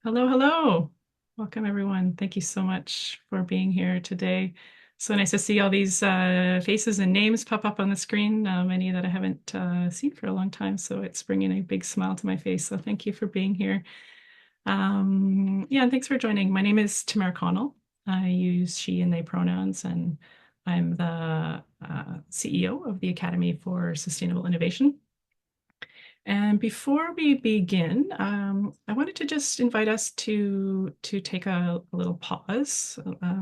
Hello, hello. Welcome, everyone. Thank you so much for being here today. So nice to see all these faces and names pop up on the screen, many that I haven't seen for a long time. So it's bringing a big smile to my face. So thank you for being here. Yeah, and thanks for joining. My name is Tamara Connell. I use she and they pronouns, and I'm the CEO of the Academy for Sustainable Innovation. And before we begin, I wanted to just invite us to take a little pause, a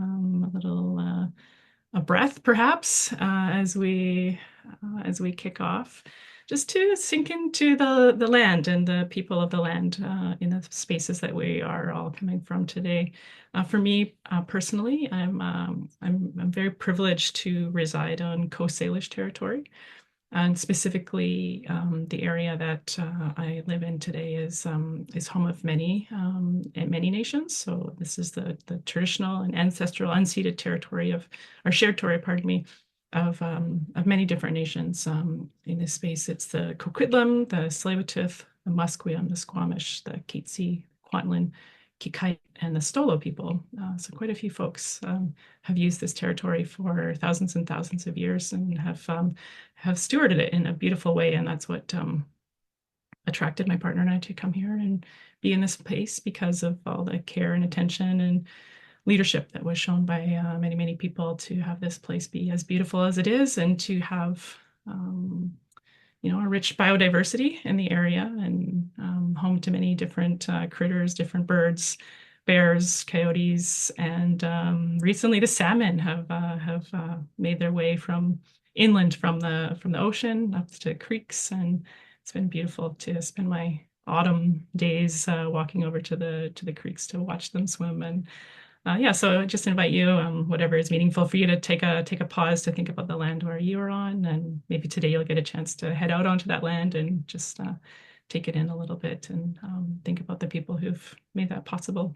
little a breath, perhaps, as we kick off, just to sink into the land and the people of the land in the spaces that we are all coming from today. For me personally, I'm very privileged to reside on Coast Salish territory. And specifically, the area that I live in today is home of many nations. So this is the traditional and ancestral unceded territory of, or shared territory, pardon me, of many different nations. In this space, it's the Coquitlam, the Tsleil-Waututh, the Musqueam, the Squamish, the Kitsi, Kwantlen, Kikite, and the Stolo people. So quite a few folks have used this territory for thousands and thousands of years and have stewarded it in a beautiful way. And that's what attracted my partner and I to come here and be in this place because of all the care and attention and leadership that was shown by many, many people to have this place be as beautiful as it is and to have a rich biodiversity in the area and home to many different critters, different birds, bears, coyotes, and recently the salmon have made their way from inland from the ocean up to creeks, and it's been beautiful to spend my autumn days walking over to the creeks to watch them swim. And yeah, so I just invite you, whatever is meaningful for you, to take a pause to think about the land where you are on, and maybe today you'll get a chance to head out onto that land and just take it in a little bit and think about the people who've made that possible.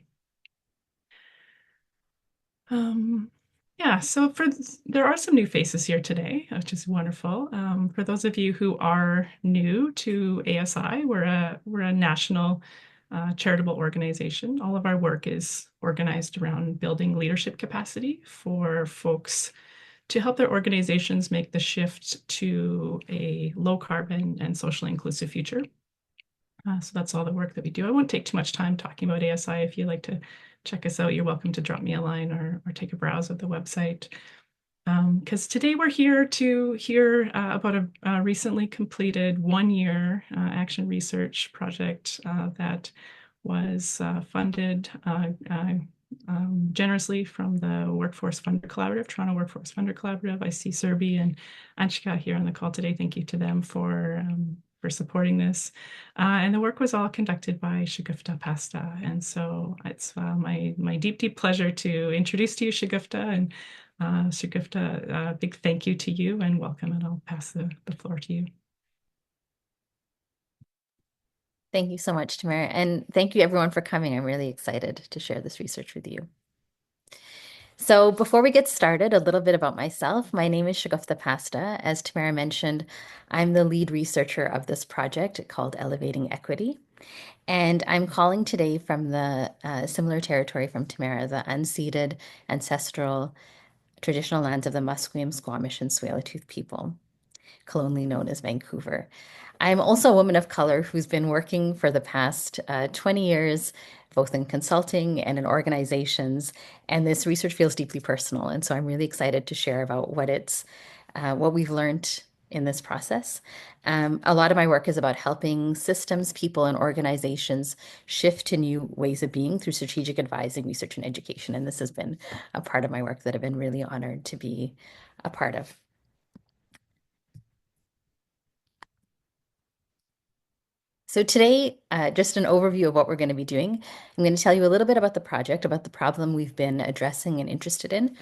Um, yeah, so there are some new faces here today, which is wonderful. For those of you who are new to ASI, we're a national charitable organization. All of our work is organized around building leadership capacity for folks to help their organizations make the shift to a low carbon and socially inclusive future. So that's all the work that we do. I won't take too much time talking about ASI. If you'd like to check us out, you're welcome to drop me a line or take a browse of the website. Because today we're here to hear about a recently completed 1-year action research project that was funded generously from the Workforce Funder Collaborative, Toronto Workforce Funder Collaborative. I see Serbi and Anchika here on the call today. Thank you to them for supporting this. And the work was all conducted by Shagufta Pasta. And so it's my deep, deep pleasure to introduce to you Shagufta. And Shagufta, big thank you to you and welcome. And I'll pass the floor to you. Thank you so much, Tamara. And thank you everyone for coming. I'm really excited to share this research with you. So before we get started, a little bit about myself. My name is Shagufta Pasta. As Tamara mentioned, I'm the lead researcher of this project called Elevating Equity. And I'm calling today from the similar territory from Tamara, the unceded, ancestral, traditional lands of the Musqueam, Squamish, and Tsleil-Waututh people, colonially known as Vancouver. I'm also a woman of color who's been working for the past 20 years, both in consulting and in organizations, and this research feels deeply personal. And so I'm really excited to share about what we've learned in this process. A lot of my work is about helping systems, people, and organizations shift to new ways of being through strategic advising, research, and education. And this has been a part of my work that I've been really honored to be a part of. So today, just an overview of what we're going to be doing. I'm going to tell you a little bit about the project, about the problem we've been addressing and interested in.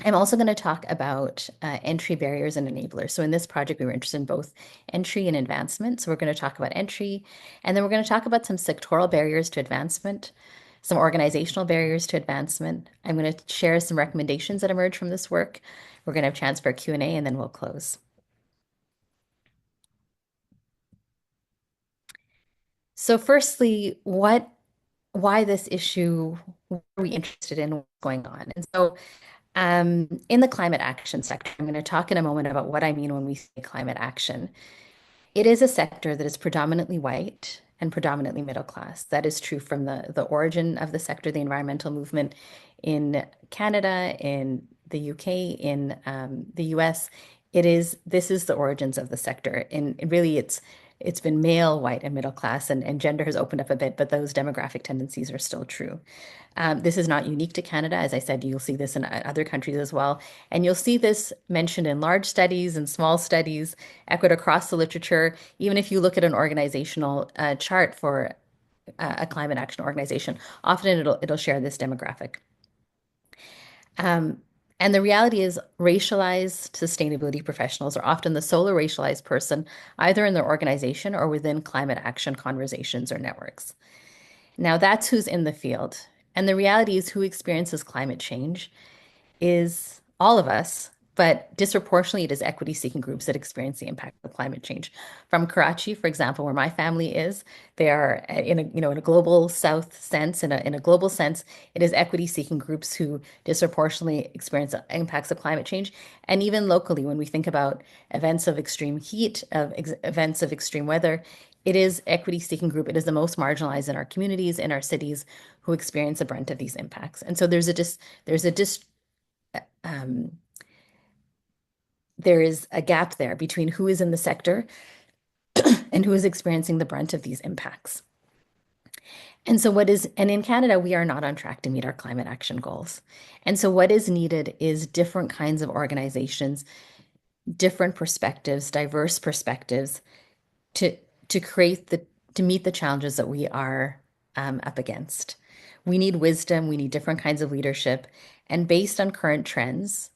I'm also going to talk about entry barriers and enablers. So in this project, we were interested in both entry and advancement. So we're going to talk about entry, and then we're going to talk about some sectoral barriers to advancement, some organizational barriers to advancement. I'm going to share some recommendations that emerge from this work. We're going to have a chance for a Q&A, and then we'll close. So firstly, what why this issue, what are we interested in, what's going on? And so in the climate action sector, I'm going to talk in a moment about what I mean when we say climate action. It is a sector that is predominantly white and predominantly middle class. That is true from the origin of the sector, the environmental movement in Canada, in the UK, in the US. This is the origins of the sector. And really, it's been male, white, and middle class, and gender has opened up a bit, but those demographic tendencies are still true. This is not unique to Canada. As I said, you'll see this in other countries as well. And you'll see this mentioned in large studies and small studies, echoed across the literature. Even if you look at an organizational chart for a climate action organization, often it'll share this demographic. Um, and the reality is, racialized sustainability professionals are often the solo racialized person, either in their organization or within climate action conversations or networks. Now, that's who's in the field. And the reality is, who experiences climate change is all of us, but disproportionately, it is equity-seeking groups that experience the impact of climate change. From Karachi, for example, where my family is, they are in a global South sense, in a global sense, it is equity-seeking groups who disproportionately experience the impacts of climate change. And even locally, when we think about events of extreme heat, events of extreme weather, it is equity-seeking group. It is the most marginalized in our communities, in our cities, who experience the brunt of these impacts. And so um, there is a gap there between who is in the sector and who is experiencing the brunt of these impacts. And in Canada, we are not on track to meet our climate action goals. And so what is needed is different kinds of organizations, different perspectives, diverse perspectives to to create the to meet the challenges that we are up against. We need wisdom, we need different kinds of leadership, and based on current trends,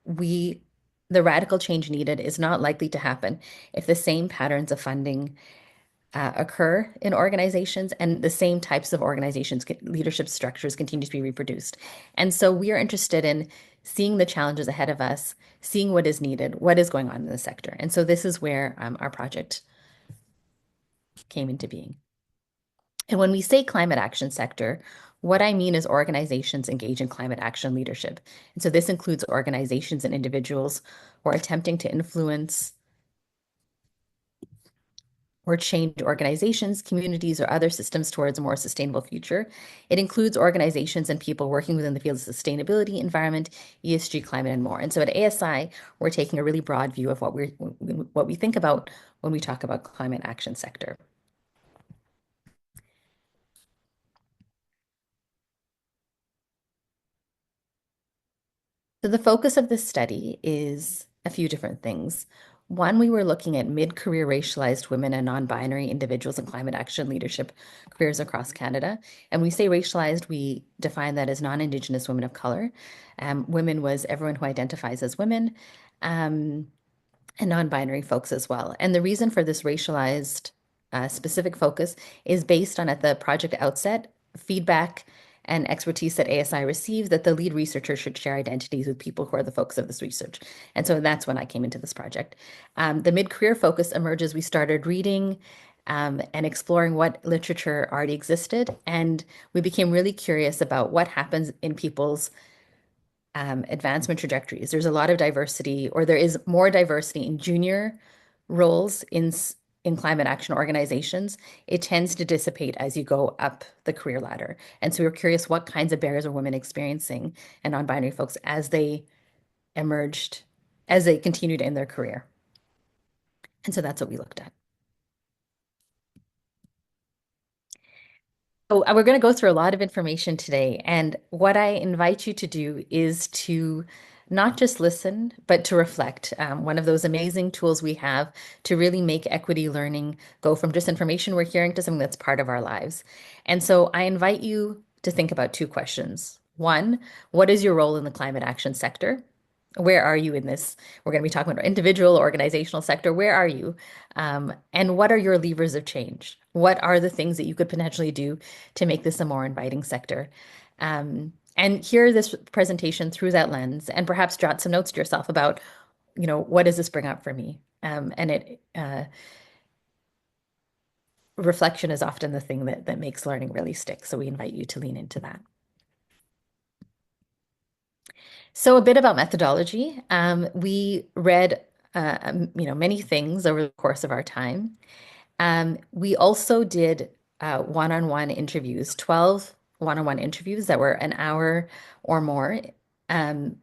we the radical change needed is not likely to happen if the same patterns of funding occur in organizations and the same types of organizations, leadership structures continue to be reproduced. And so we are interested in seeing the challenges ahead of us, seeing what is needed, what is going on in the sector. And so this is where our project came into being. And when we say climate action sector, what I mean is organizations engage in climate action leadership. And so this includes organizations and individuals who are attempting to influence or change organizations, communities, or other systems towards a more sustainable future. It includes organizations and people working within the fields of sustainability, environment, ESG, climate, and more. And so at ASI, we're taking a really broad view of what we think about when we talk about climate action sector. So the focus of this study is a few different things. One, we were looking at mid-career racialized women and non-binary individuals in climate action leadership careers across Canada. And we say racialized, we define that as non-Indigenous women of color. Women was everyone who identifies as women, and non-binary folks as well. And the reason for this racialized specific focus is based on, at the project outset, feedback and expertise that ASI received that the lead researcher should share identities with people who are the focus of this research. And so that's when I came into this project. The mid-career focus emerges. We started reading and exploring what literature already existed. And we became really curious about what happens in people's advancement trajectories. There's a lot of diversity, or there is more diversity in junior roles in climate action organizations. It tends to dissipate as you go up the career ladder. And so we were curious, what kinds of barriers are women experiencing and non-binary folks as they emerged, as they continued in their career. And so that's what we looked at. So we're going to go through a lot of information today. And what I invite you to do is to not just listen, but to reflect. One of those amazing tools we have to really make equity learning go from just information we're hearing to something that's part of our lives. And so I invite you to think about two questions. One, what is your role in the climate action sector? Where are you in this? We're going to be talking about individual, organizational sector. Where are you? And what are your levers of change? What are the things that you could potentially do to make this a more inviting sector? And hear this presentation through that lens, and perhaps jot some notes to yourself about, what does this bring up for me? And reflection is often the thing that makes learning really stick. So we invite you to lean into that. So a bit about methodology. We read many things over the course of our time. We also did one-on-one interviews, 12 one-on-one interviews that were an hour or more,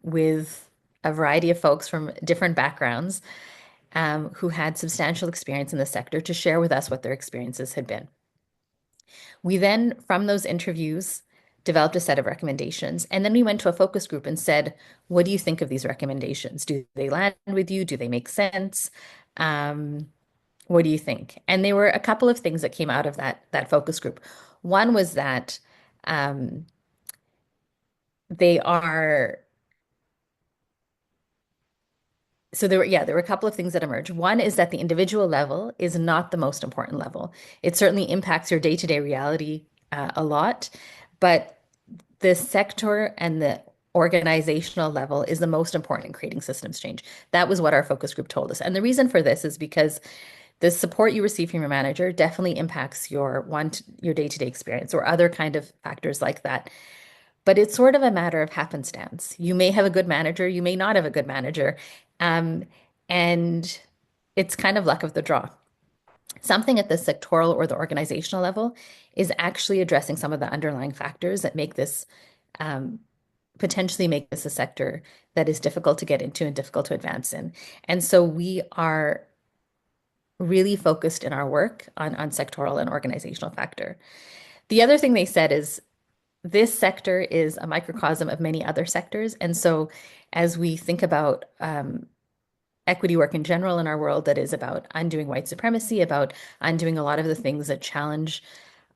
with a variety of folks from different backgrounds, who had substantial experience in the sector to share with us what their experiences had been. We then, from those interviews, developed a set of recommendations. And then we went to a focus group and said, what do you think of these recommendations? Do they land with you? Do they make sense? Um, what do you think? And there were a couple of things that came out of that focus group. One was that um, they are so there were a couple of things that emerged. One is that the individual level is not the most important level. It certainly impacts your day-to-day reality a lot, but the sector and the organizational level is the most important in creating systems change. That was what our focus group told us. And the reason for this is because the support you receive from your manager definitely impacts your day-to-day experience or other kind of factors like that. But it's sort of a matter of happenstance. You may have a good manager, you may not have a good manager. Um, and it's kind of luck of the draw. Something at the sectoral or the organizational level is actually addressing some of the underlying factors that make this um, potentially make this a sector that is difficult to get into and difficult to advance in. And so we are really focused in our work on sectoral and organizational factor. The other thing they said is this sector is a microcosm of many other sectors. And so as we think about equity work in general in our world that is about undoing white supremacy, about undoing a lot of the things that challenge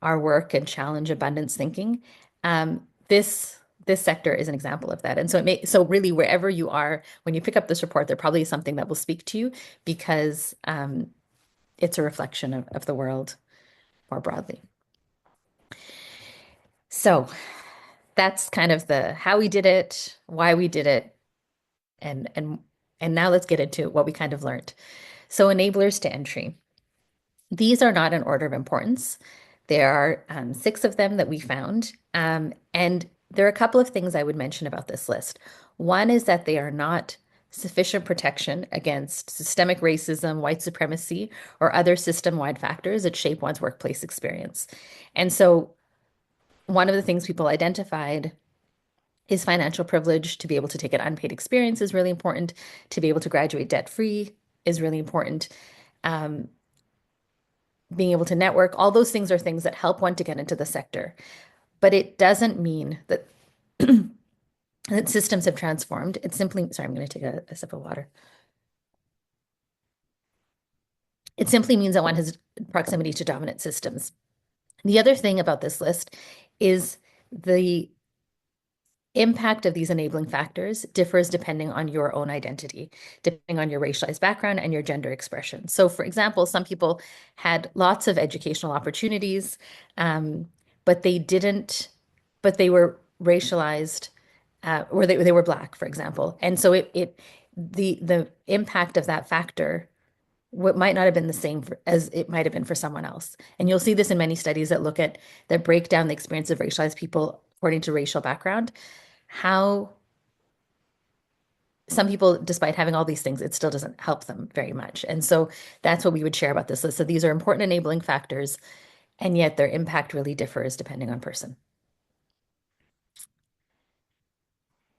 our work and challenge abundance thinking, this sector is an example of that. And so really wherever you are, when you pick up this report, there probably is something that will speak to you because it's a reflection of the world more broadly. So that's kind of the how we did it, why we did it, and and and now let's get into what we kind of learned. So enablers to entry. These are not in order of importance. There are 6 of them that we found. And there are a couple of things I would mention about this list. One is that they are not sufficient protection against systemic racism, white supremacy, or other system-wide factors that shape one's workplace experience. And so one of the things people identified is financial privilege. To be able to take an unpaid experience is really important. To be able to graduate debt-free is really important. Um, Being able to network, all those things are things that help one to get into the sector. But it doesn't mean that that systems have transformed. It simply, sorry, I'm going to take a sip of water. It simply means that one has proximity to dominant systems. The other thing about this list is the impact of these enabling factors differs depending on your own identity, depending on your racialized background and your gender expression. So, for example, some people had lots of educational opportunities, but they were racialized, or they were Black, for example. And so the impact of that factor what might not have been the same as it might have been for someone else. And you'll see this in many studies that break down the experience of racialized people according to racial background, how some people, despite having all these things, it still doesn't help them very much. And so that's what we would share about this list. So these are important enabling factors, and yet their impact really differs depending on person.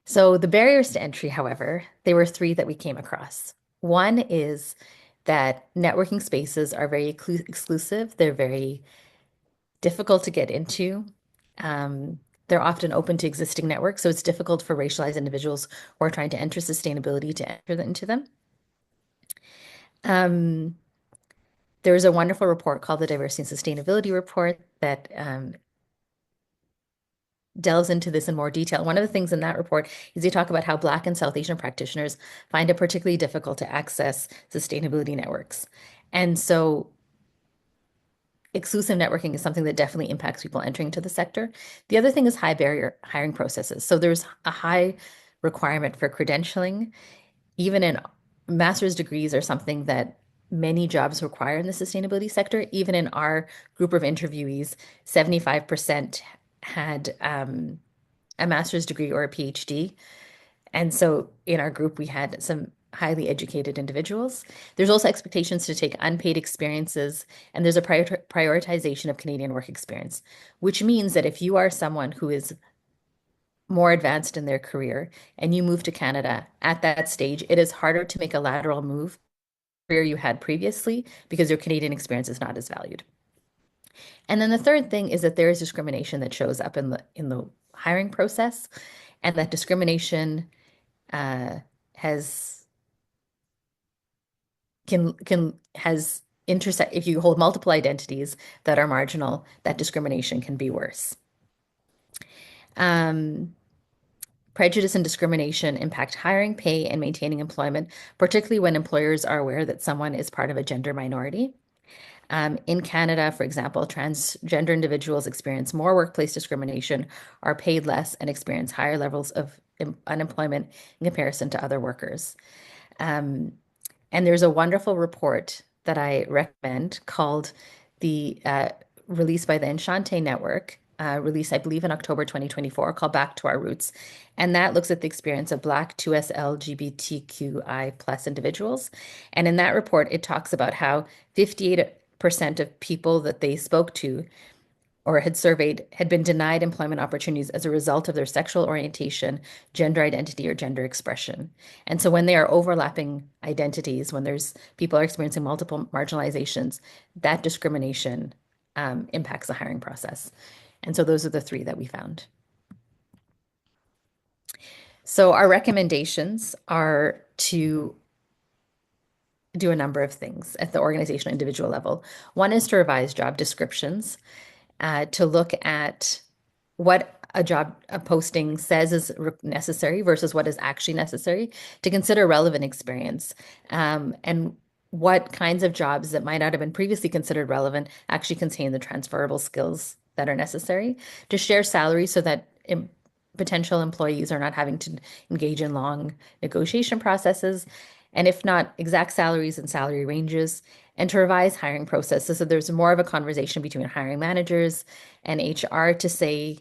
So the barriers to entry, however, there were 3 that we came across. One is that networking spaces are very exclusive. They're very difficult to get into. They're often open to existing networks, so it's difficult for racialized individuals who are trying to enter sustainability to enter into them. There's a wonderful report called the Diversity and Sustainability Report that delves into this in more detail. One of the things in that report is they talk about how Black and South Asian practitioners find it particularly difficult to access sustainability networks. And so exclusive networking is something that definitely impacts people entering into the sector. The other thing is high barrier hiring processes. So there's a high requirement for credentialing, even in master's degrees are something that many jobs require in the sustainability sector. Even in our group of interviewees, 75% had a master's degree or a PhD. And so in our group, we had some highly educated individuals. There's also expectations to take unpaid experiences, and there's a prioritization of Canadian work experience, which means that if you are someone who is more advanced in their career and you move to Canada at that stage, it is harder to make a lateral move career you had previously because your Canadian experience is not as valued. And then the third thing is that there is discrimination that shows up in the hiring process, and that discrimination has can has intersect if you hold multiple identities that are marginal, that discrimination can be worse. Um, Prejudice and discrimination impact hiring, pay, and maintaining employment, particularly when employers are aware that someone is part of a gender minority. In Canada, for example, transgender individuals experience more workplace discrimination, are paid less, and experience higher levels of unemployment in comparison to other workers. Um, and there's a wonderful report that I recommend called the released by the Enchante Network, released, I believe, in October 2024, called Back to Our Roots. And that looks at the experience of Black 2S LGBTQI plus individuals. And in that report, it talks about how 58% of people that they spoke to or had surveyed had been denied employment opportunities as a result of their sexual orientation, gender identity, or gender expression. And so when they are overlapping identities, when there's people are experiencing multiple marginalizations, that discrimination impacts the hiring process. And so those are the three that we found. So our recommendations are to do a number of things at the organizational individual level. One is to revise job descriptions, to look at what a posting says is necessary versus what is actually necessary, to consider relevant experience, and what kinds of jobs that might not have been previously considered relevant actually contain the transferable skills that are necessary, to share salaries so that potential employees are not having to engage in long negotiation processes, and if not, exact salaries and salary ranges, and to revise hiring processes so there's more of a conversation between hiring managers and HR to say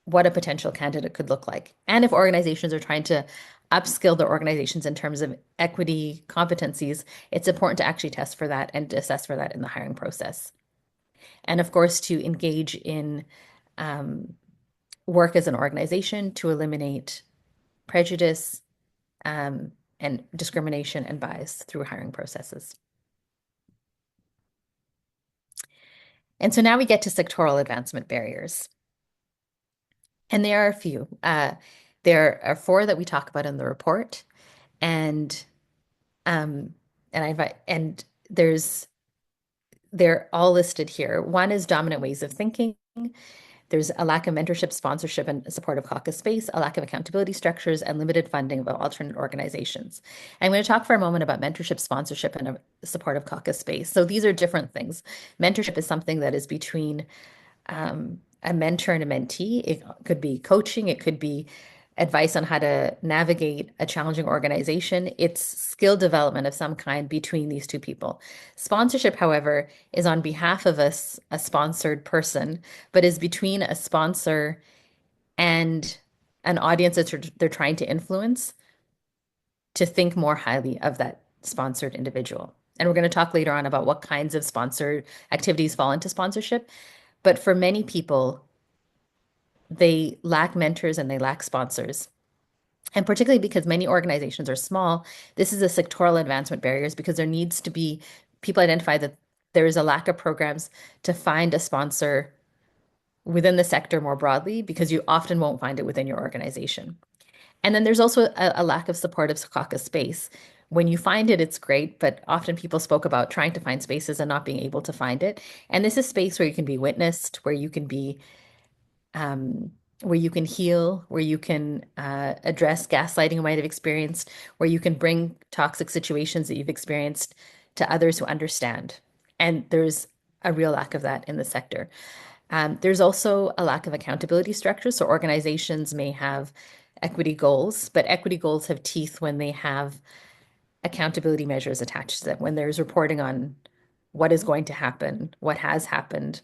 what a potential candidate could look like. And if organizations are trying to upskill their organizations in terms of equity competencies, it's important to actually test for that and assess for that in the hiring process. And of course, to engage in work as an organization to eliminate prejudice and discrimination and bias through hiring processes. And so now we get to sectoral advancement barriers. And there are a few. There are four that we talk about in the report, and um, and I invite and there's they're all listed here. One is dominant ways of thinking. There's a lack of mentorship, sponsorship, and supportive caucus space, a lack of accountability structures, and limited funding of alternate organizations. I'm going to talk for a moment about mentorship, sponsorship, and a supportive caucus space. So these are different things. Mentorship is something that is between a mentor and a mentee. It could be coaching, it could be advice on how to navigate a challenging organization. It's skill development of some kind between these two people. Sponsorship, however, is on behalf of a sponsored person, but is between a sponsor and an audience that they're trying to influence to think more highly of that sponsored individual. And we're going to talk later on about what kinds of sponsored activities fall into sponsorship. But for many people, they lack mentors and they lack sponsors. And particularly because many organizations are small, this is a sectoral advancement barriers because there needs to be people identify that there is a lack of programs to find a sponsor within the sector more broadly because you often won't find it within your organization. And then there's also a lack of supportive caucus space. When you find it, it's great, but often people spoke about trying to find spaces and not being able to find it. And this is space where you can be witnessed, where you can be where you can heal, where you can address gaslighting you might have experienced, where you can bring toxic situations that you've experienced to others who understand. And there's a real lack of that in the sector. There's also a lack of accountability structures. So organizations may have equity goals, but equity goals have teeth when they have accountability measures attached to them, when there's reporting on what is going to happen, what has happened,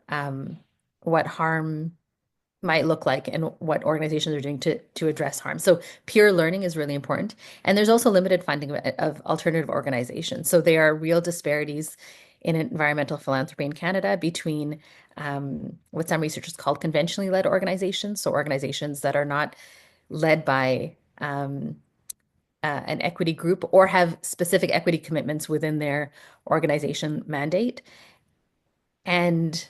um, what harm might look like, and what organizations are doing to address harm. So peer learning is really important. And there's also limited funding of alternative organizations. So there are real disparities in environmental philanthropy in Canada between what some researchers call conventionally led organizations, so organizations that are not led by an equity group or have specific equity commitments within their organization mandate. And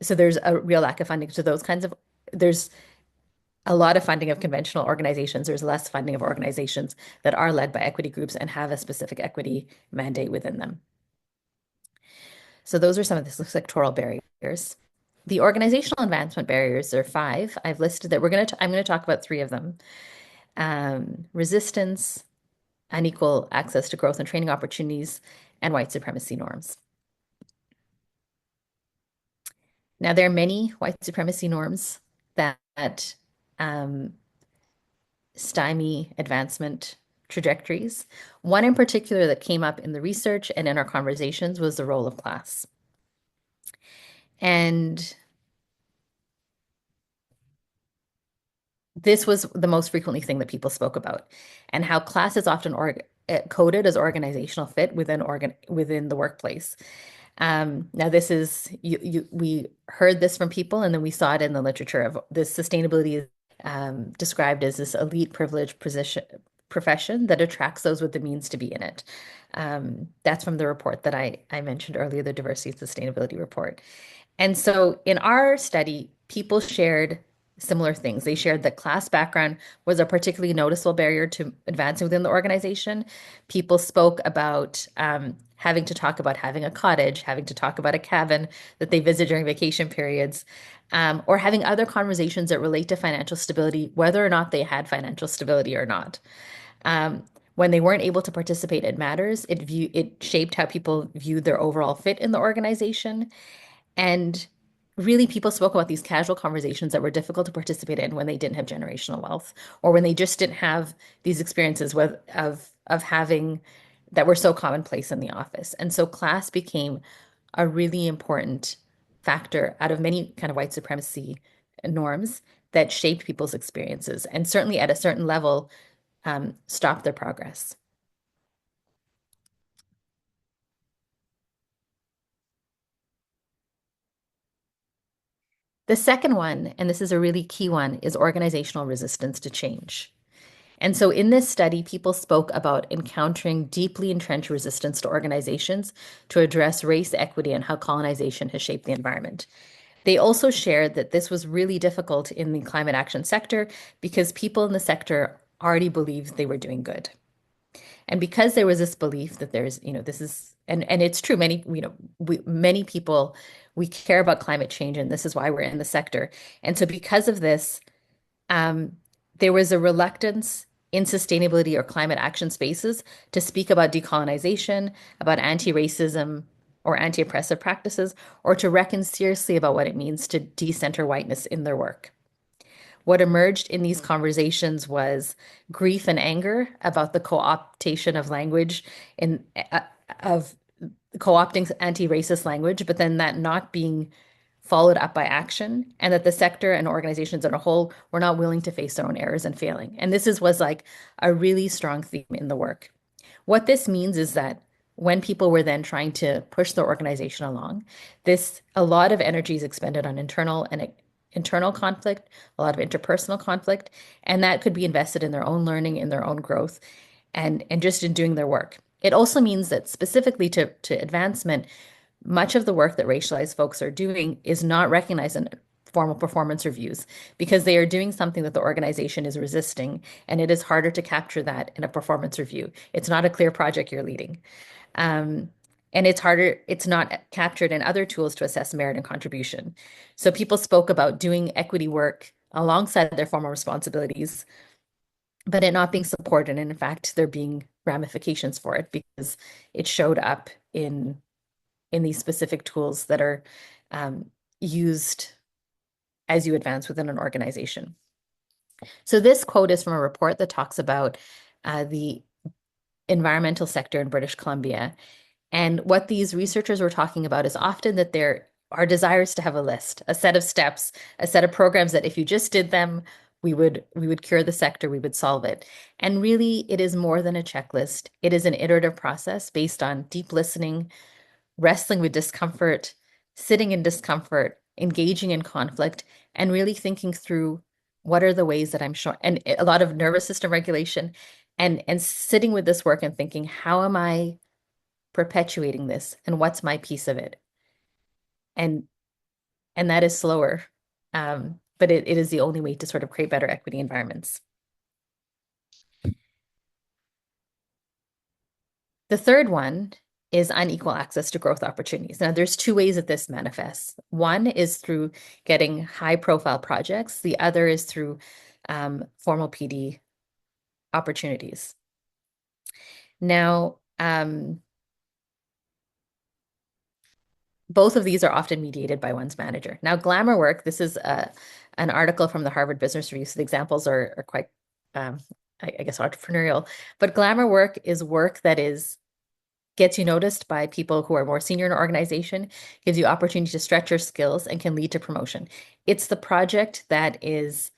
so there's a real lack of funding to those kinds of, there's a lot of funding of conventional organizations. There's less funding of organizations that are led by equity groups and have a specific equity mandate within them. So those are some of the sectoral barriers. The organizational advancement barriers are five. I've listed that I'm going to talk about three of them. Resistance, unequal access to growth and training opportunities, and white supremacy norms. Now, there are many white supremacy norms that stymie advancement trajectories. One in particular that came up in the research and in our conversations was the role of class. And this was the most frequently thing that people spoke about, and how class is often coded as organizational fit within the workplace. Now, this is we heard this from people, and then we saw it in the literature of this sustainability described as this elite privileged profession that attracts those with the means to be in it. That's from the report that I mentioned earlier, the Diversity and Sustainability Report. And so in our study, people shared similar things. They shared that class background was a particularly noticeable barrier to advancing within the organization. People spoke about having to talk about having a cottage, having to talk about a cabin that they visit during vacation periods, or having other conversations that relate to financial stability, whether or not they had financial stability or not. When they weren't able to participate in matters, it shaped how people viewed their overall fit in the organization. And really, people spoke about these casual conversations that were difficult to participate in when they didn't have generational wealth, or when they just didn't have these experiences of having that were so commonplace in the office. And so class became a really important factor out of many kind of white supremacy norms that shaped people's experiences, and certainly at a certain level, stopped their progress. The second one, and this is a really key one, is organizational resistance to change. And so in this study, people spoke about encountering deeply entrenched resistance to organizations to address race equity and how colonization has shaped the environment. They also shared that this was really difficult in the climate action sector because people in the sector already believed they were doing good. And because there was this belief that there's, this is, and it's true, many people, we care about climate change, and this is why we're in the sector. And so because of this, um, there was a reluctance in sustainability or climate action spaces to speak about decolonization, about anti-racism or anti-oppressive practices, or to reckon seriously about what it means to decenter whiteness in their work. What emerged in these conversations was grief and anger about the co-optation of language in of co-opting anti-racist language, but then that not being followed up by action, and that the sector and organizations as a whole were not willing to face their own errors and failing. And was like a really strong theme in the work. What this means is that when people were then trying to push the organization along, a lot of energy is expended on internal conflict, a lot of interpersonal conflict, and that could be invested in their own learning, in their own growth, and just in doing their work. It also means that specifically to advancement, much of the work that racialized folks are doing is not recognized in formal performance reviews because they are doing something that the organization is resisting, and it is harder to capture that in a performance review. It's not a clear project you're leading. And it's not captured in other tools to assess merit and contribution. So people spoke about doing equity work alongside their formal responsibilities, but it not being supported. And in fact, there being ramifications for it because it showed up in these specific tools that are used as you advance within an organization. So this quote is from a report that talks about the environmental sector in British Columbia. And what these researchers were talking about is often that there are desires to have a list, a set of steps, a set of programs that if you just did them, we would cure the sector, we would solve it. And really, it is more than a checklist. It is an iterative process based on deep listening, wrestling with discomfort, sitting in discomfort, engaging in conflict, and really thinking through what are the ways that I'm showing, and a lot of nervous system regulation, and sitting with this work and thinking, how am I perpetuating this, and what's my piece of it? And and that is slower, but it is the only way to sort of create better equity environments. The third one is unequal access to growth opportunities. Now, there's two ways that this manifests. One is through getting high profile projects. The other is through formal PD opportunities. Now, both of these are often mediated by one's manager. Now, glamour work, this is an article from the Harvard Business Review, so the examples are quite, I guess, entrepreneurial. But glamour work is work that gets you noticed by people who are more senior in an organization, gives you opportunity to stretch your skills, and can lead to promotion. It's the project that is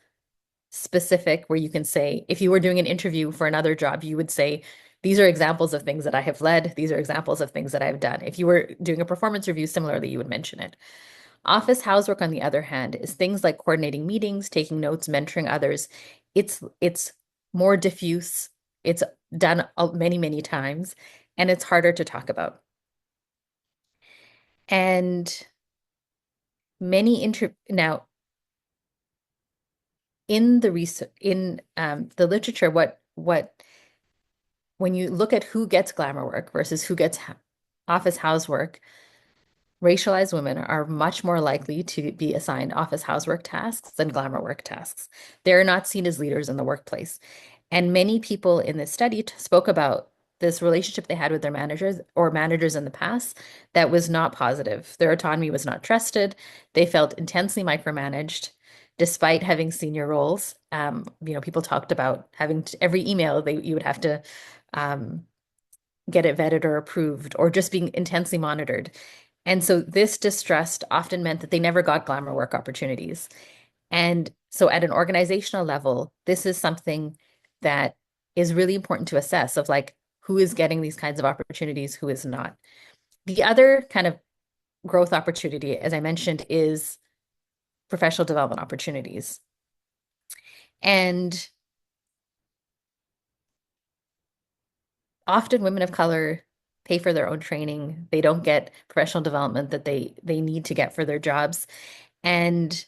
specific where you can say, if you were doing an interview for another job, you would say, these are examples of things that I have led. These are examples of things that I've done. If you were doing a performance review, similarly, you would mention it. Office housework, on the other hand, is things like coordinating meetings, taking notes, mentoring others. It's more diffuse. It's done many, many times, and it's harder to talk about. And now in the research in the literature, what when you look at who gets glamour work versus who gets office housework, racialized women are much more likely to be assigned office housework tasks than glamour work tasks. They're not seen as leaders in the workplace. And many people in this study spoke about this relationship they had with their managers or managers in the past that was not positive. Their autonomy was not trusted. They felt intensely micromanaged despite having senior roles. People talked about having every email you would have to get it vetted or approved, or just being intensely monitored. And so this distrust often meant that they never got glamour work opportunities. And so at an organizational level, this is something that is really important to assess of like who is getting these kinds of opportunities, who is not. The other kind of growth opportunity, as I mentioned, is professional development opportunities. And often women of color pay for their own training. They don't get professional development that they need to get for their jobs. And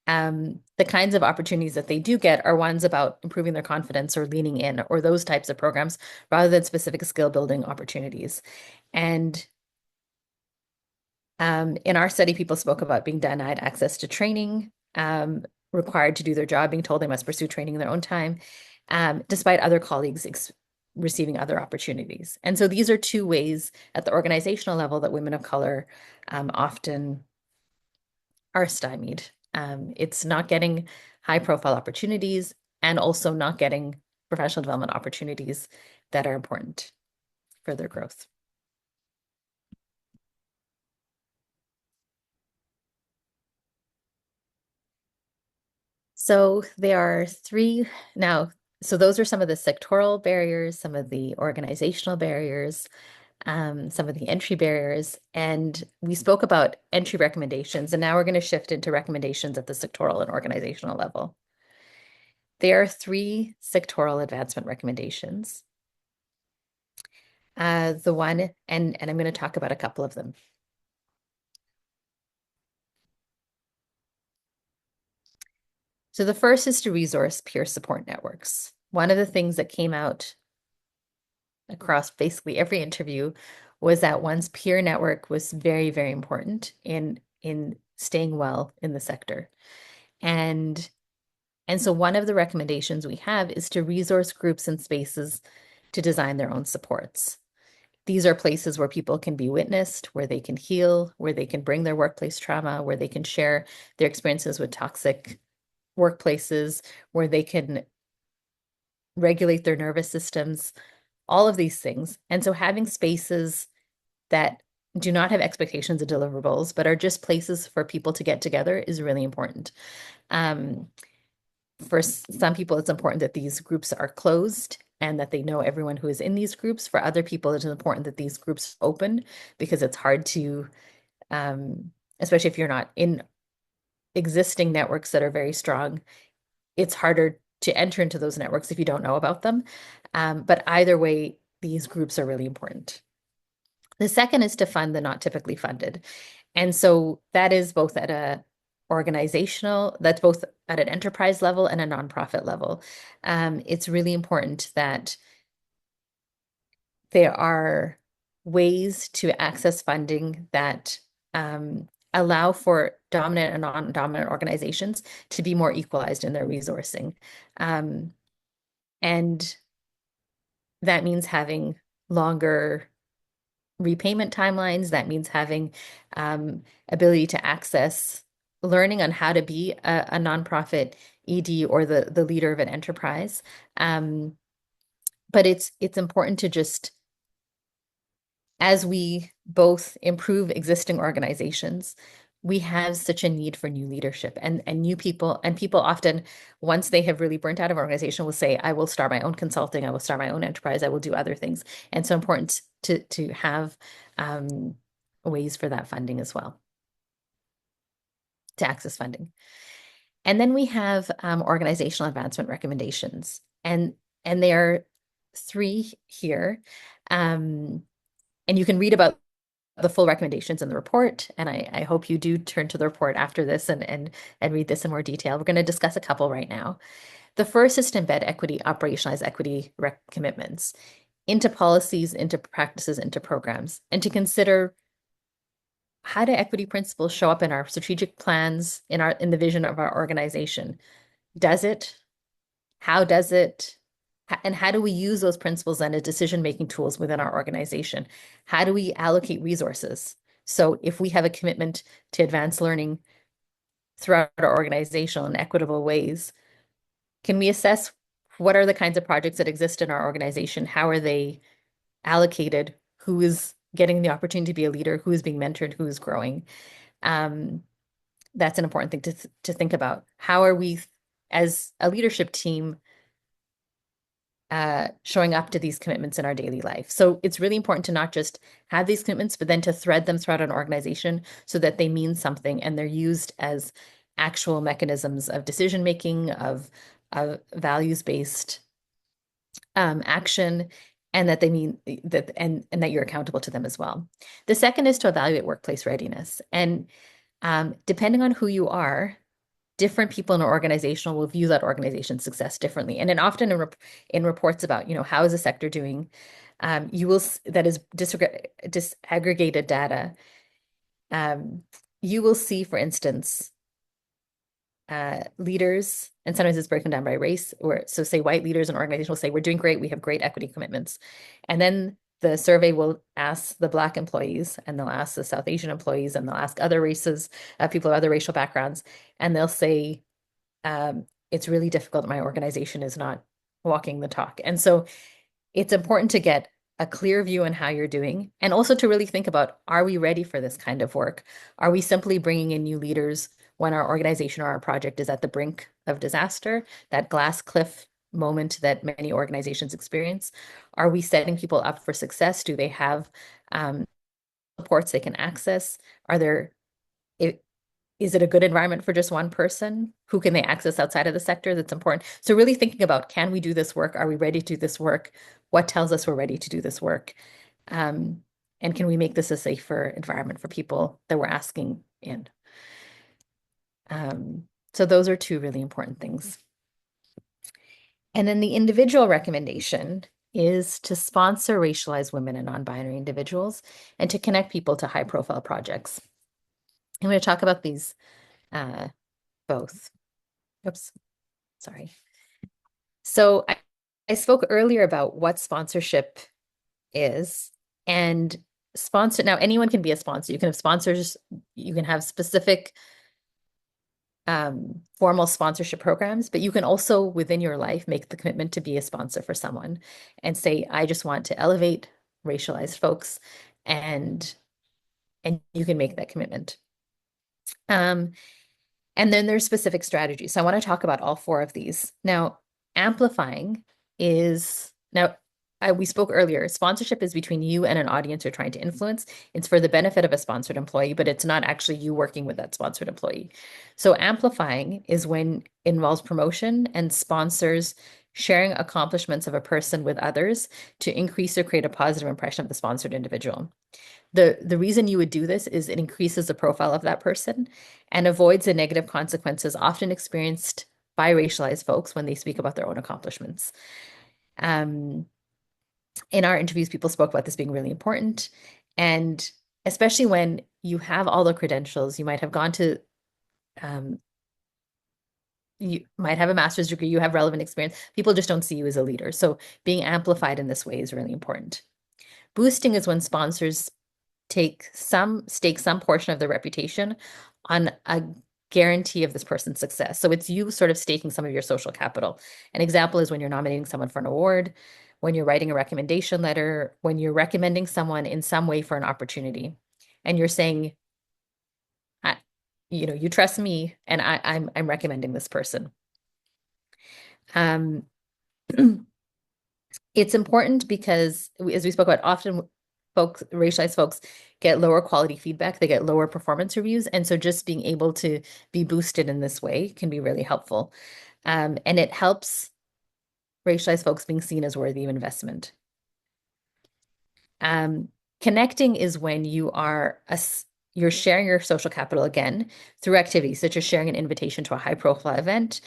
the kinds of opportunities that they do get are ones about improving their confidence or leaning in or those types of programs rather than specific skill building opportunities. And in our study, people spoke about being denied access to training, required to do their job, being told they must pursue training in their own time, despite other colleagues receiving other opportunities. And so these are two ways at the organizational level that women of color often are stymied. It's not getting high profile opportunities and also not getting professional development opportunities that are important for their growth. So there are three now. So those are some of the sectoral barriers, some of the organizational barriers, some of the entry barriers. And we spoke about entry recommendations, and now we're going to shift into recommendations at the sectoral and organizational level. There are three sectoral advancement recommendations. The one, and I'm going to talk about a couple of them. So the first is to resource peer support networks. One of the things that came out across basically every interview was that one's peer network was very, very important in staying well in the sector. And so one of the recommendations we have is to resource groups and spaces to design their own supports. These are places where people can be witnessed, where they can heal, where they can bring their workplace trauma, where they can share their experiences with toxic workplaces, where they can regulate their nervous systems, all of these things. And so having spaces that do not have expectations of deliverables, but are just places for people to get together is really important. Um, for some people, it's important that these groups are closed and that they know everyone who is in these groups. For other people, it is important that these groups are open because it's hard to, especially if you're not in existing networks that are very strong, it's harder to enter into those networks if you don't know about them. But either way, these groups are really important. The second is to fund the not typically funded. And so that is both at a organizational, that's both at an enterprise level and a nonprofit level. It's really important that there are ways to access funding that allow for dominant and non-dominant organizations to be more equalized in their resourcing. And that means having longer repayment timelines. That means having ability to access learning on how to be a nonprofit ED or the leader of an enterprise. But it's important to just, as we both improve existing organizations, we have such a need for new leadership and new people. And people often, once they have really burnt out of organization, will say, I will start my own consulting, I will start my own enterprise, I will do other things. And so important to have ways for that funding as well, to access funding. And then we have organizational advancement recommendations. And there are three here. And you can read about the full recommendations in the report. And I hope you do turn to the report after this and read this in more detail. We're going to discuss a couple right now. The first is to embed equity, operationalize equity commitments into policies, into practices, into programs, and to consider how do equity principles show up in our strategic plans, in the vision of our organization? Does it? How does it? And how do we use those principles then as decision-making tools within our organization? How do we allocate resources? So if we have a commitment to advance learning throughout our organization in equitable ways, can we assess what are the kinds of projects that exist in our organization? How are they allocated? Who is getting the opportunity to be a leader? Who is being mentored? Who is growing? That's an important thing to think about. How are we, as a leadership team, showing up to these commitments in our daily life? So it's really important to not just have these commitments, but then to thread them throughout an organization so that they mean something and they're used as actual mechanisms of decision making, of values-based action, and that they mean that and that you're accountable to them as well. The second is to evaluate workplace readiness. And depending on who you are, different people in an organization will view that organization's success differently. And then often in reports about, how is the sector doing, you will, that is disaggregated data. You will see, for instance, leaders, and sometimes it's broken down by race, or so say white leaders in an organization will say, we're doing great, we have great equity commitments. And then the survey will ask the Black employees, and they'll ask the South Asian employees, and they'll ask other races, people of other racial backgrounds, and they'll say, it's really difficult. My organization is not walking the talk. And so it's important to get a clear view on how you're doing, and also to really think about, are we ready for this kind of work? Are we simply bringing in new leaders when our organization or our project is at the brink of disaster, that glass cliff moment that many organizations experience? Are we setting people up for success? Do they have supports they can access? Is it a good environment for just one person? Who can they access outside of the sector? That's important. So really thinking about, can we do this work? Are we ready to do this work? What tells us we're ready to do this work? And can we make this a safer environment for people that we're asking in? So those are two really important things. And then the individual recommendation is to sponsor racialized women and non-binary individuals and to connect people to high-profile projects. I'm going to talk about these both. Oops, sorry. So I spoke earlier about what sponsorship is, and now anyone can be a sponsor. You can have sponsors, you can have specific formal sponsorship programs, but you can also within your life make the commitment to be a sponsor for someone and say, I just want to elevate racialized folks, and you can make that commitment. Um, and then there's specific strategies. So I want to talk about all four of these. Now, amplifying is now we spoke earlier, sponsorship is between you and an audience you're trying to influence. It's for the benefit of a sponsored employee, but it's not actually you working with that sponsored employee. So amplifying is when it involves promotion and sponsors sharing accomplishments of a person with others to increase or create a positive impression of the sponsored individual. The reason you would do this is it increases the profile of that person and avoids the negative consequences often experienced by racialized folks when they speak about their own accomplishments. Um, in our interviews, people spoke about this being really important. And especially when you have all the credentials, you might have gone to, you might have a master's degree, you have relevant experience. People just don't see you as a leader. So being amplified in this way is really important. Boosting is when sponsors stake some portion of their reputation on a guarantee of this person's success. So it's you sort of staking some of your social capital. An example is when you're nominating someone for an award, when you're writing a recommendation letter, when you're recommending someone in some way for an opportunity, and you're saying, you trust me, and I'm recommending this person. Um, It's important because, as we spoke about, often racialized folks get lower quality feedback, they get lower performance reviews. And so just being able to be boosted in this way can be really helpful. And it helps racialized folks being seen as worthy of investment. Connecting is when you're sharing your social capital again through activities such as sharing an invitation to a high profile event,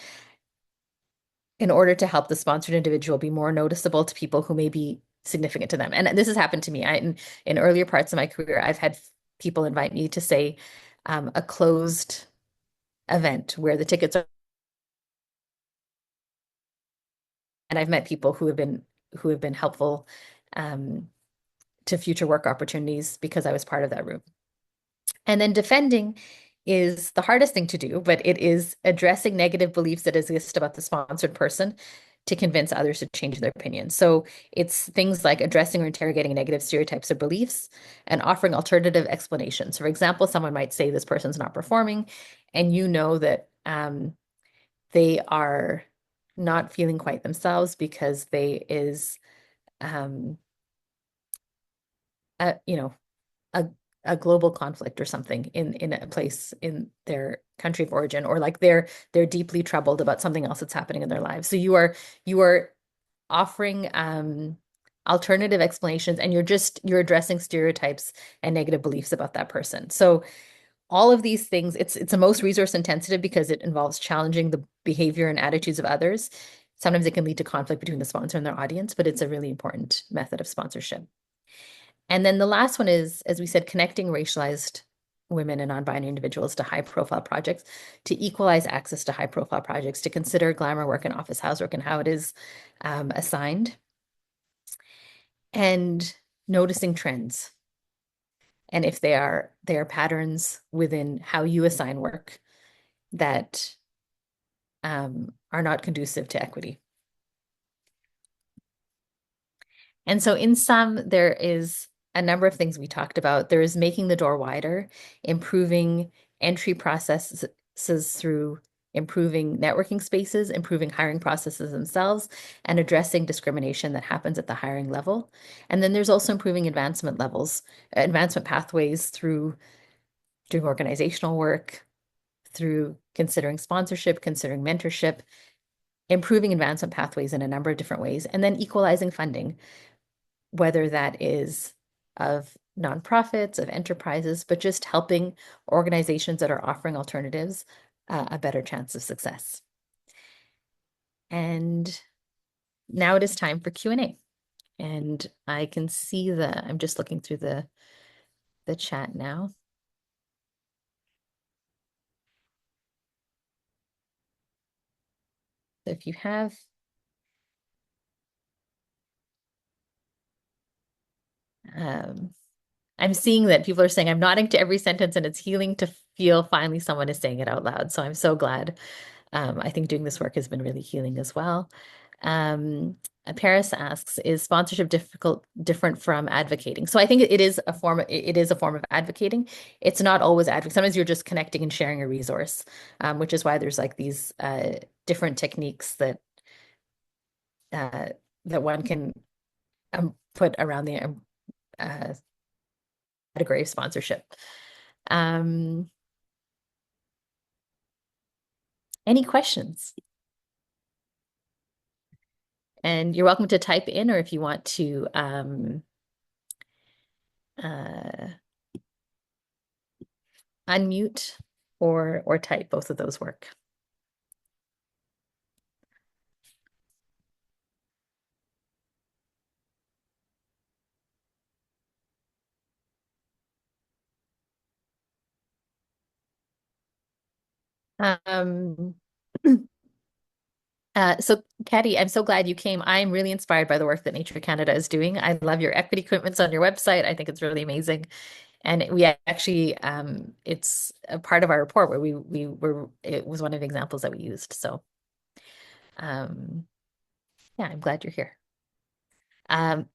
in order to help the sponsored individual be more noticeable to people who may be significant to them. And this has happened to me. In earlier parts of my career, I've had people invite me to say a closed event where the tickets are, and I've met people who have been helpful to future work opportunities because I was part of that room. And then defending is the hardest thing to do, but it is addressing negative beliefs that exist about the sponsored person to convince others to change their opinion. So it's things like addressing or interrogating negative stereotypes or beliefs and offering alternative explanations. For example, someone might say this person's not performing, and you know that they are not feeling quite themselves because they is a, you know, a a global conflict or something in a place in their country of origin, or like they're deeply troubled about something else that's happening in their lives. So you are offering alternative explanations, and you're addressing stereotypes and negative beliefs about that person. So all of these things, it's the most resource intensive because it involves challenging the behavior and attitudes of others. Sometimes it can lead to conflict between the sponsor and their audience, but it's a really important method of sponsorship. And then the last one is, as we said, connecting racialized women and non-binary individuals to high-profile projects, to equalize access to high-profile projects, to consider glamour work and office housework and how it is assigned, and noticing trends. And if they are patterns within how you assign work that are not conducive to equity. And so in sum, there is a number of things we talked about. There is making the door wider, improving entry processes through improving networking spaces, improving hiring processes themselves, and addressing discrimination that happens at the hiring level. And then there's also improving advancement pathways through doing organizational work, through considering sponsorship, considering mentorship, improving advancement pathways in a number of different ways, and then equalizing funding, whether that is of nonprofits, of enterprises, but just helping organizations that are offering alternatives a better chance of success. And now it is time for Q&A. And I can see I'm just looking through the chat now. So if you have I'm seeing that people are saying, I'm nodding to every sentence and it's healing to feel finally someone is saying it out loud. So I'm so glad. I think doing this work has been really healing as well. Um, Paris asks, is sponsorship different from advocating? So I think it is a form it is a form of advocating. It's not always advocating. Sometimes you're just connecting and sharing a resource, which is why there's like these different techniques uh, that one can put around the uh, category of sponsorship. Um, any questions? And you're welcome to type in, or if you want to uh, unmute or type, both of those work. Um, so Patty, I'm so glad you came. I'm really inspired by the work that Nature Canada is doing. I love your equity commitments on your website. I think it's really amazing. And we actually, it's a part of our report where we were, it was one of the examples that we used. So, um, yeah, I'm glad you're here. Um,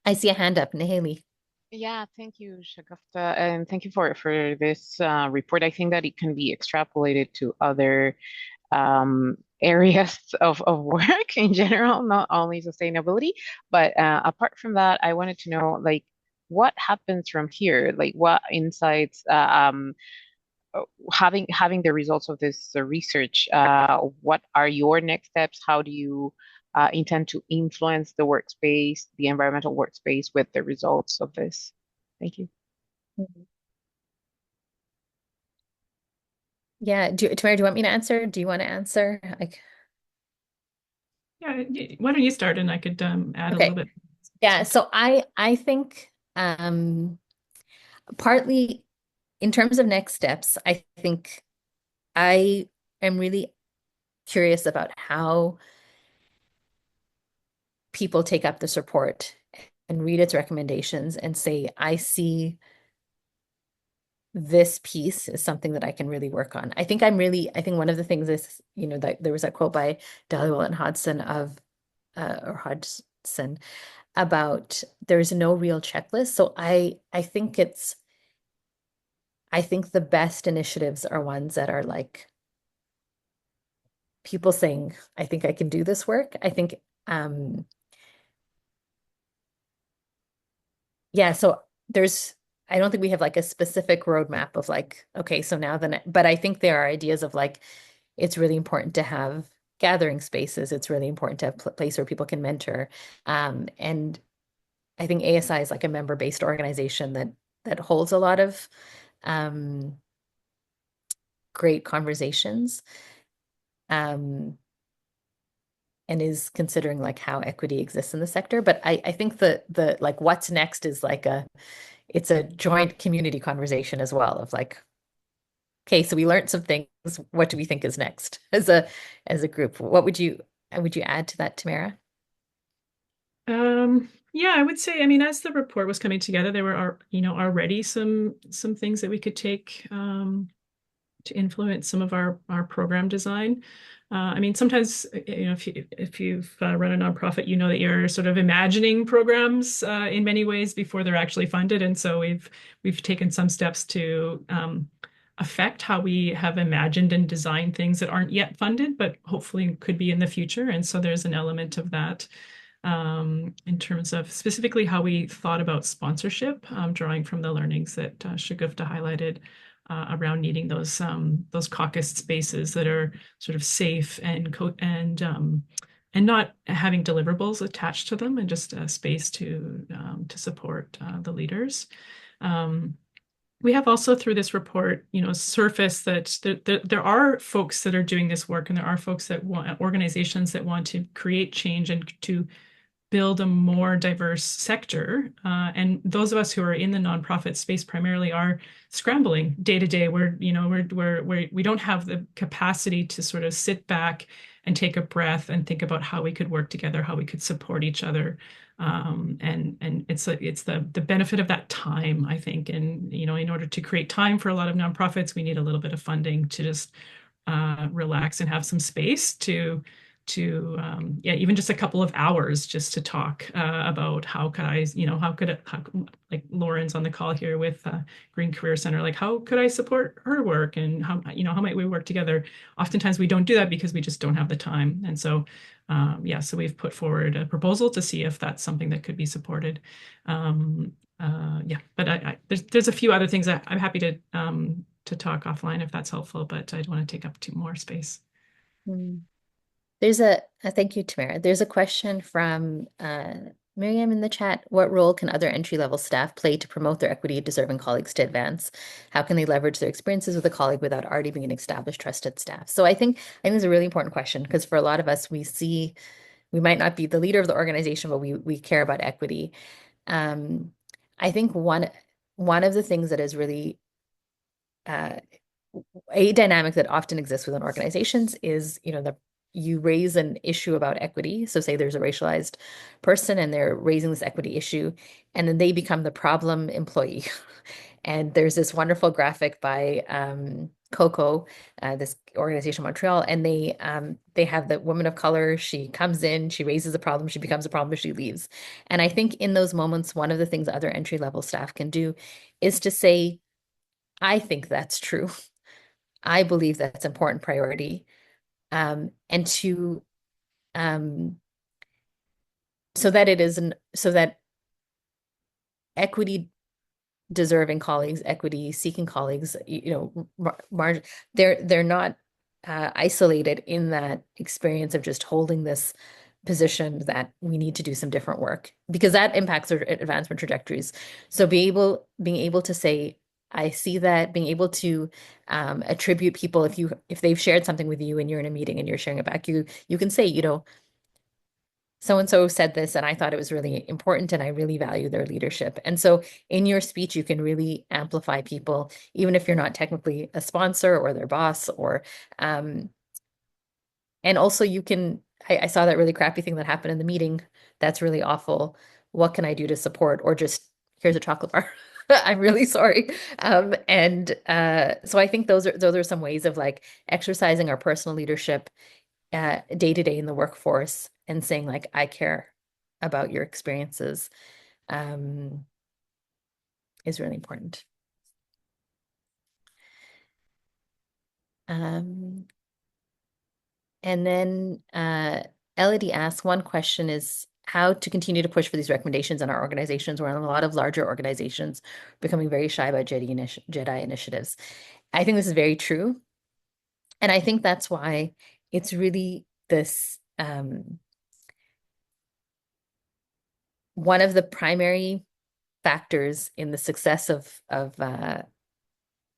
I see a hand up, Naheli. Yeah, thank you, Shagufta, and thank you for this report. I think that it can be extrapolated to other areas of work in general, not only sustainability. But apart from that, I wanted to know, like, what happens from here? Like, what insights, having the results of this research, what are your next steps? How do you intend to influence the workspace, the environmental workspace, with the results of this? Thank you. Mhm. Yeah, Tamara, do you want me to answer? Do you want to answer? Like, Yeah, why don't you start and I could add a little okay. bit. Yeah, so I think partly in terms of next steps, I think I am really curious about how people take up this report and read its recommendations and say, I see this piece is something that I can really work on. I think one of the things is, that there was that quote by Dhaliwal and Hodgson or Hodgson about there's no real checklist. So I think the best initiatives are ones that are like people saying, I think I can do this work. I think, yeah, so I don't think we have like a specific roadmap of like, okay, so now but I think there are ideas of like, it's really important to have gathering spaces. It's really important to have a place where people can mentor. And I think ASI is like a member-based organization that holds a lot of um, great conversations. Um, and is considering like how equity exists in the sector. But I think the like what's next is like it's a joint community conversation as well of like, okay, so we learned some things. What do we think is next as a group? What would you add to that, Tamara? Yeah, I would say, I mean, as the report was coming together, there were, already some things that we could take to influence some of our program design. I mean, sometimes, if you've run a nonprofit, you know that you're sort of imagining programs in many ways before they're actually funded, and so we've taken some steps to affect how we have imagined and designed things that aren't yet funded, but hopefully could be in the future. And so there's an element of that in terms of specifically how we thought about sponsorship, drawing from the learnings that Shagufta highlighted around needing those caucus spaces that are sort of safe and not having deliverables attached to them, and just a space to support the leaders. Um, we have also through this report, surfaced that there are folks that are doing this work, and there are folks that want organizations that want to create change and to build a more diverse sector. And those of us who are in the nonprofit space primarily are scrambling day to day. We don't have the capacity to sort of sit back and take a breath and think about how we could work together, how we could support each other. And it's the benefit of that time, I think. And in order to create time for a lot of nonprofits, we need a little bit of funding to just relax and have some space to yeah, even just a couple of hours just to talk about how could I, like Lauren's on the call here with Green Career Center, like how could I support her work and how might we work together? Oftentimes we don't do that because we just don't have the time. And so, yeah, so we've put forward a proposal to see if that's something that could be supported. Yeah, but there's a few other things that I'm happy to talk offline if that's helpful, but I don't want to take up too more space. Mm. There's a thank you, Tamara. There's a question from Miriam in the chat. What role can other entry-level staff play to promote their equity-deserving colleagues to advance? How can they leverage their experiences with a colleague without already being an established, trusted staff? So I think it's a really important question because for a lot of us, we might not be the leader of the organization, but we care about equity. I think one of the things that is really a dynamic that often exists within organizations is, you raise an issue about equity. So say there's a racialized person and they're raising this equity issue, and then they become the problem employee. And there's this wonderful graphic by Coco, this organization in Montreal, and they have the woman of color. She comes in, she raises a problem, she becomes a problem, she leaves. And I think in those moments, one of the things other entry-level staff can do is to say, I think that's true. I believe that's important priority. And to so that equity deserving colleagues, equity seeking colleagues, they're not isolated in that experience of just holding this position that we need to do some different work because that impacts their advancement trajectories. So being able to say, I see that, being able to attribute people if they've shared something with you and you're in a meeting and you're sharing it back, you can say, so and so said this and I thought it was really important and I really value their leadership. And so in your speech, you can really amplify people, even if you're not technically a sponsor or their boss and also I saw that really crappy thing that happened in the meeting. That's really awful. What can I do to support? Or just here's a chocolate bar. I'm really sorry. So I think those are some ways of like exercising our personal leadership day to day in the workforce and saying like, I care about your experiences is really important. And then Elodie asks, one question is how to continue to push for these recommendations in our organizations. We're in a lot of larger organizations becoming very shy about JEDI initiatives. I think this is very true. And I think that's why it's really this one of the primary factors in the success of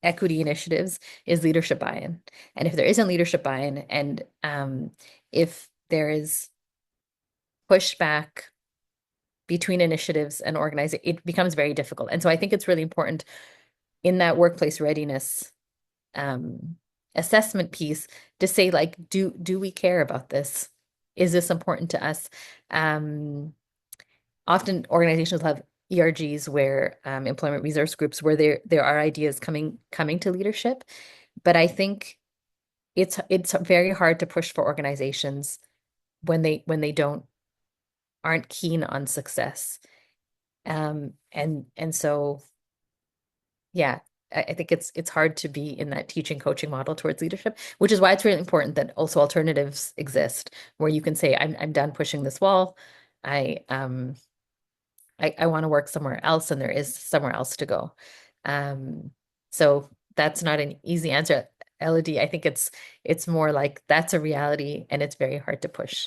equity initiatives is leadership buy-in. And if there isn't leadership buy-in and if there is pushback between initiatives and organizing, it becomes very difficult. And so I think it's really important in that workplace readiness assessment piece to say like, do we care about this? Is this important to us? Often organizations have ERGs where employment resource groups where there are ideas coming to leadership, but I think it's very hard to push for organizations when they aren't keen on success, and so yeah, I think it's hard to be in that teaching coaching model towards leadership, which is why it's really important that also alternatives exist where you can say I'm done pushing this wall. I want to work somewhere else and there is somewhere else to go. So that's not an easy answer, Elodie. I think it's more like that's a reality and it's very hard to push.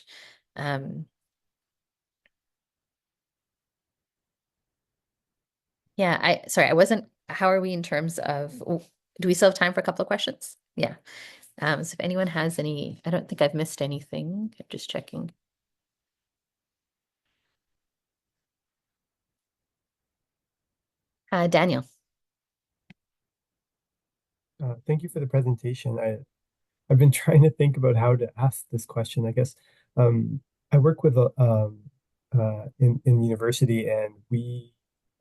Yeah, sorry, I wasn't, how are we in terms of, do we still have time for a couple of questions? Yeah. So if anyone has any, I don't think I've missed anything. I'm just checking. Daniel. Thank you for the presentation. I've been trying to think about how to ask this question. I guess um, I work with in university, and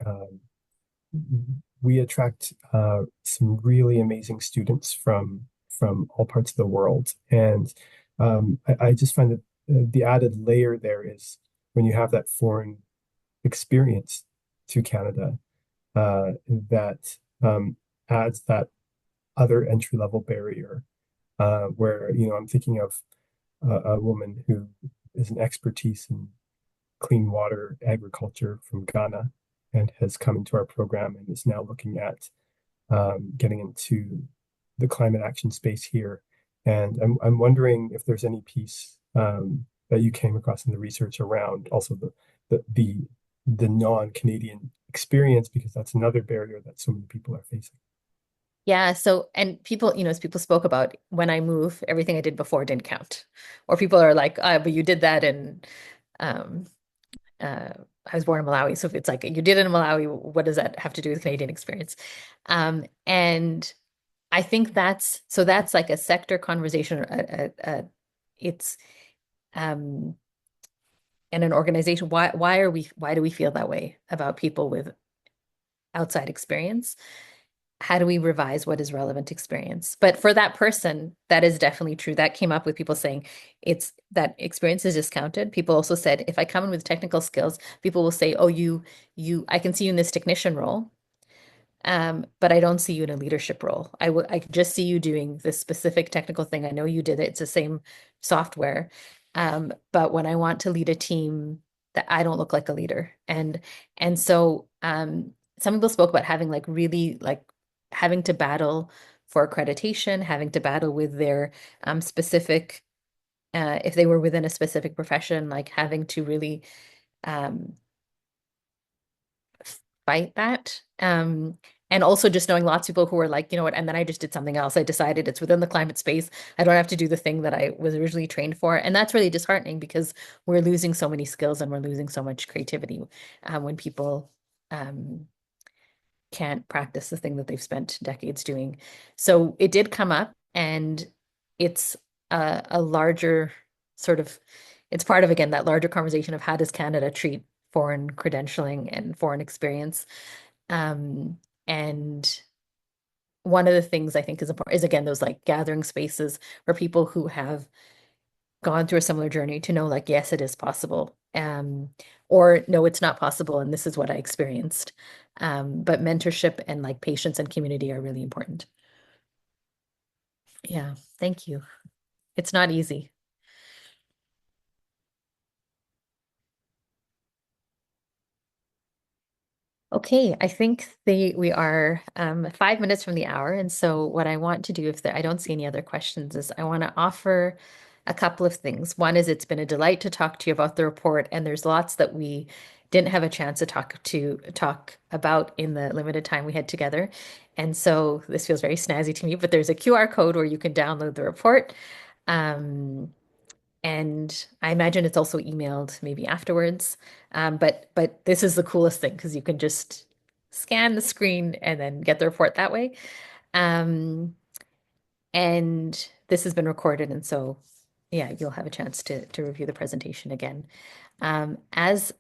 um, we attract some really amazing students from all parts of the world, and I just find that the added layer there is when you have that foreign experience to Canada, that adds that other entry level barrier where I'm thinking of a woman who is an expertise in clean water agriculture from Ghana and has come into our program and is now looking at getting into the climate action space here. And I'm wondering if there's any piece that you came across in the research around also the non-Canadian experience, because that's another barrier that so many people are facing. Yeah, so and people, as people spoke about, when I move, everything I did before didn't count. Or people are like, but you did that and um I was born in Malawi. So if it's like you did it in Malawi, what does that have to do with Canadian experience? And I think that's like a sector conversation. It's um and an organization. Why do we feel that way about people with outside experience? How do we revise what is relevant experience? But for that person, that is definitely true. That came up with people saying it's that experience is discounted. People also said, if I come in with technical skills, people will say, oh, I can see you in this technician role. But I don't see you in a leadership role. I can just see you doing this specific technical thing. I know you did it. It's the same software. But when I want to lead a team, that I don't look like a leader. And so some people spoke about having like really like having to battle for accreditation, having to battle with their specific if they were within a specific profession, like having to really um fight that. And also just knowing lots of people who are like, you know what, and then I just did something else. I decided it's within the climate space. I don't have to do the thing that I was originally trained for. And that's really disheartening because we're losing so many skills and we're losing so much creativity when people um, can't practice the thing that they've spent decades doing. So it did come up, and it's a larger sort of, it's part of, again, that larger conversation of how does Canada treat foreign credentialing and foreign experience. And one of the things I think is important is, again, those like gathering spaces for people who have gone through a similar journey to know like, yes, it is possible. Or no, it's not possible, and this is what I experienced. But mentorship and like patience and community are really important. Yeah, thank you. It's not easy. Okay, I think we are 5 minutes from the hour, and so what I want to do, if I don't see any other questions, is I want to offer a couple of things. One is it's been a delight to talk to you about the report, and there's lots that we didn't have a chance to talk about in the limited time we had together, and so this feels very snazzy to me. But there's a QR code where you can download the report. And I imagine it's also emailed maybe afterwards. But this is the coolest thing because you can just scan the screen and then get the report that way. Um, and this has been recorded, and so yeah, you'll have a chance to review the presentation again. As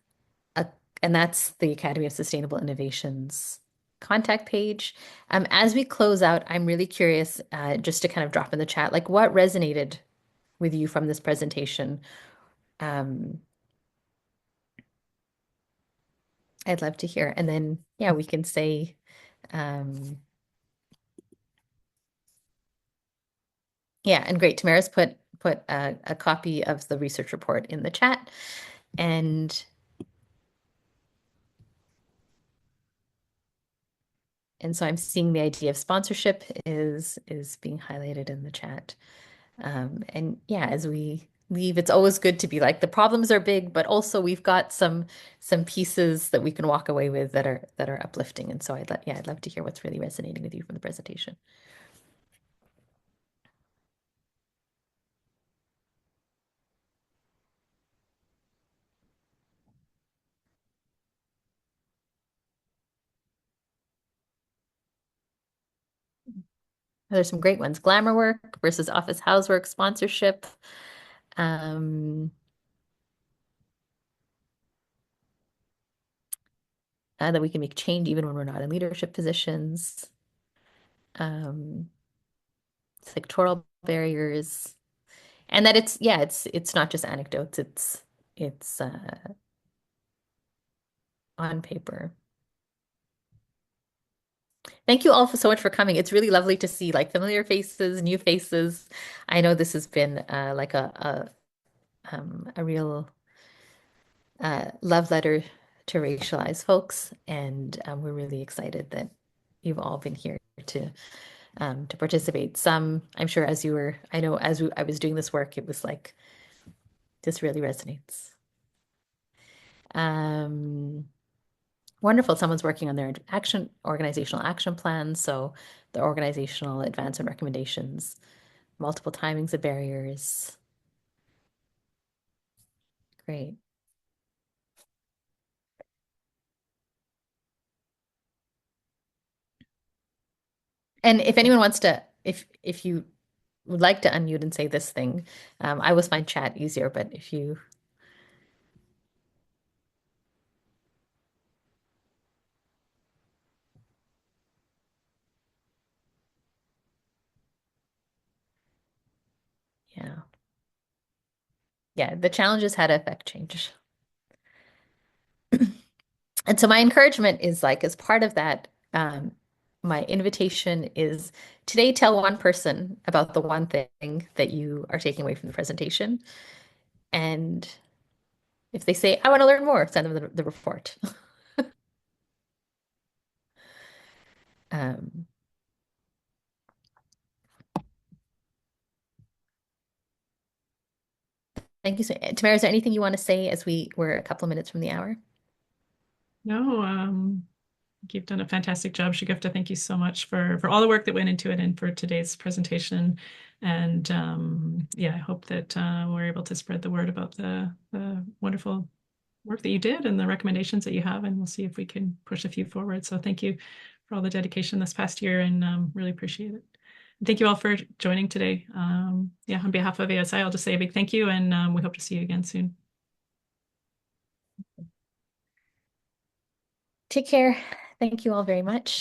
a and that's the Academy of Sustainable Innovations contact page. As we close out, I'm really curious, just to kind of drop in the chat, like what resonated with you from this presentation? Um, I'd love to hear. And then, yeah, we can say, um, yeah, and great. Tamara's put a copy of the research report in the chat, and so I'm seeing the idea of sponsorship is being highlighted in the chat. And yeah, as we leave, it's always good to be like the problems are big, but also we've got some pieces that we can walk away with that are uplifting. And so I'd love to hear what's really resonating with you from the presentation. There's some great ones. Glamour work versus office housework sponsorship. Um, that we can make change even when we're not in leadership positions. Um, sectoral barriers, and that it's not just anecdotes. It's on paper. Thank you all so much for coming. It's really lovely to see like familiar faces, new faces. I know this has been like a real love letter to racialized folks, and we're really excited that you've all been here to participate. Some, I'm sure, I know I was doing this work, it was like this really resonates. Wonderful. Someone's working on their organizational action plans. So the organizational advancement recommendations, multiple timings of barriers. Great. And if anyone wants to, if you would like to unmute and say this thing, I always find chat easier, but if you, yeah. Yeah, the challenge is how to affect change. And so my encouragement is like, as part of that, my invitation is today tell one person about the one thing that you are taking away from the presentation. And if they say, I want to learn more, send them the report. Um, thank you. Tamara, is there anything you want to say as we're a couple of minutes from the hour? No, you've done a fantastic job, Shagufta. Thank you so much for all the work that went into it and for today's presentation. And yeah, I hope that we're able to spread the word about the wonderful work that you did and the recommendations that you have, and we'll see if we can push a few forward. So thank you for all the dedication this past year, and really appreciate it. And thank you all for joining today. Yeah, on behalf of ASI, I'll just say a big thank you, and we hope to see you again soon. Take care. Thank you all very much.